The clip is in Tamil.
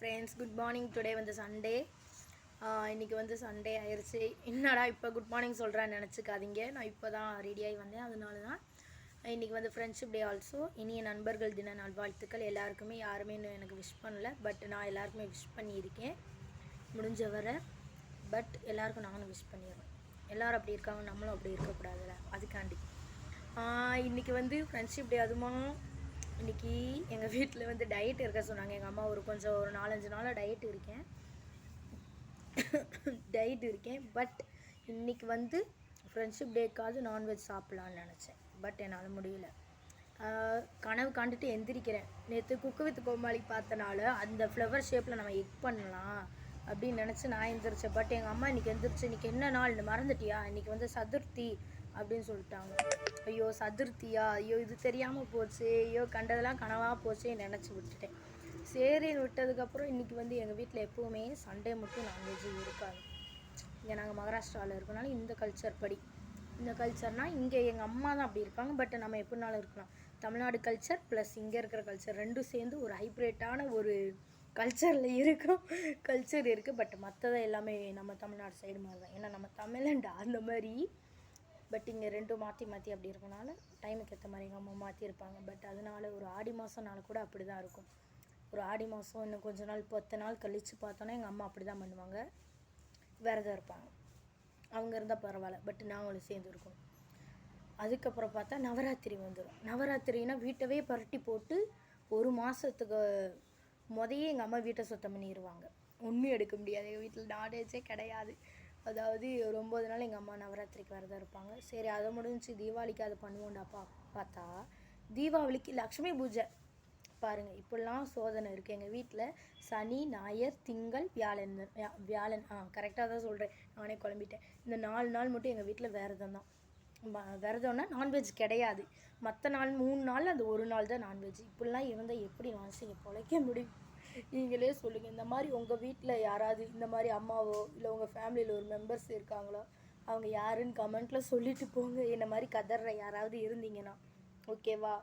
Friends, good morning. டுடே வந்து சண்டே. இன்றைக்கி வந்து சண்டே ஆயிடுச்சு. என்னடா இப்போ குட் மார்னிங் சொல்கிறேன்னு நினச்சிக்காதீங்க. நான் இப்போ தான் ரெடியாகி வந்தேன். அதனால தான் இன்றைக்கி வந்து ஃப்ரெண்ட்ஷிப் டே. ஆல்சோ இனிய நண்பர்கள் தின நல்வாழ்த்துக்கள் எல்லாருக்குமே. யாருமே இன்னும் எனக்கு விஷ் பண்ணல, பட் நான் எல்லாருக்குமே விஷ் பண்ணியிருக்கேன் முடிஞ்ச வரை. பட் எல்லாருக்கும் நானும் விஷ் பண்ணிடுறேன். எல்லோரும் அப்படி இருக்காங்க, நம்மளும் அப்படி இருக்கக்கூடாதுல்ல, அதுக்காண்டி. இன்றைக்கி வந்து ஃப்ரெண்ட்ஷிப் டே. அதுமா இன்றைக்கி எங்கள் வீட்டில் வந்து டயட் இருக்க சொன்னாங்க எங்கள் அம்மா. ஒரு 4-5 நாளாக டயட் இருக்கேன். பட் இன்றைக்கி வந்து ஃப்ரெண்ட்ஷிப் டேக்காவது நான்வெஜ் சாப்பிட்லான்னு நினச்சேன். பட் என்னால் முடியல. கனவு காண்டுட்டு எந்திரிக்கிறேன். நேற்று குக்கு வித் கோமாளி பார்த்தனால அந்த ஃப்ளவர் ஷேப்பில் நம்ம எக் பண்ணலாம் அப்படின்னு நினச்சி நான் எந்திரிச்சேன். பட் எங்கள் அம்மா இன்றைக்கி எந்திரிச்சு, இன்றைக்கி என்ன நாள் மறந்துட்டியா, இன்றைக்கி வந்து சதுர்த்தி அப்படின்னு சொல்லிட்டாங்க. ஐயோ சதுர்த்தியா, ஐயோ இது தெரியாமல் போச்சு, ஐயோ கண்டதெல்லாம் கனவாக போச்சே நினச்சி விட்டுட்டேன். சரின்னு விட்டதுக்கப்புறம் இன்றைக்கி வந்து எங்கள் வீட்டில் எப்போவுமே சண்டே மட்டும் நான்வெஜ் இருக்காது. இங்கே நாங்கள் மகாராஷ்டிராவில் இருக்கனால இந்த கல்ச்சர் படி, இந்த கல்ச்சர்னால் இங்கே எங்கள் அம்மா தான் அப்படி இருப்பாங்க. பட் நம்ம எப்படினாலும் இருக்கலாம். தமிழ்நாடு கல்ச்சர் ப்ளஸ் இங்கே இருக்கிற கல்ச்சர் ரெண்டும் சேர்ந்து ஒரு ஹைப்ரேட்டான ஒரு கல்ச்சர் இருக்குது. பட் மற்றதை எல்லாமே நம்ம தமிழ்நாடு சைடு மாதிரி தான். ஏன்னா நம்ம தமிழண்டா அந்த மாதிரி. பட் இங்கே ரெண்டும் மாற்றி அப்படி இருக்கனால டைமுக்கு ஏற்ற மாதிரி எங்கள் அம்மா மாற்றிருப்பாங்க. பட் அதனால் ஒரு ஆடி மாதம்னால கூட அப்படி தான் இருக்கும். ஒரு ஆடி மாதம் இன்னும் கொஞ்ச நாள் 10 நாள் கழித்து பார்த்தோன்னா எங்கள் அம்மா அப்படி தான் பண்ணுவாங்க. விரதம் இருப்பாங்க. அவங்க இருந்தால் பரவாயில்ல, பட் நாங்களும் சேர்ந்து இருக்கணும். அதுக்கப்புறம் பார்த்தா நவராத்திரி வந்துடும். நவராத்திரினா வீட்டவே பரட்டி போட்டு ஒரு மாதத்துக்கு முதையே எங்கள் அம்மா வீட்டை சுத்தம் பண்ணிடுவாங்க. ஒன்றும் எடுக்க முடியாது. எங்கள் வீட்டில் நான்வெஜ்ஜே கிடையாது. அதாவது ஒரு 9 நாள் எங்கள் அம்மா நவராத்திரிக்கு விரதம் இருப்பாங்க. சரி, அதை முடிஞ்சு தீபாவளிக்கு அதை பண்ணுவோண்டாப்பா பார்த்தா தீபாவளிக்கு லக்ஷ்மி பூஜை. பாருங்கள், இப்படிலாம் சோதனை இருக்குது எங்கள் வீட்டில். சனி, ஞாயிறு, திங்கள், வியாழன் கரெக்டாக தான் சொல்கிறேன், நானே குழம்பிட்டேன். இந்த 4 நாள் மட்டும் எங்கள் வீட்டில் விரதம் தான். விரதம்னா நான்வெஜ் கிடையாது. மற்ற நாள் 3 நாள் அந்த ஒரு நாள் தான் நான்வெஜ். இப்படிலாம் இருந்தால் எப்படி மனுஷங்க பிழைக்க முடியும்? நீங்களே சொல்லுங்கள். இந்த மாதிரி உங்கள் வீட்டில் யாராவது இந்த மாதிரி அம்மாவோ இல்லை உங்கள் ஃபேமிலியில் ஒரு மெம்பர்ஸ் இருக்காங்களோ, அவங்க யாருன்னு கமெண்ட்டில் சொல்லிட்டு போங்க. என்ன மாதிரி கதற யாராவது இருந்தீங்கன்னா. ஓகேவா?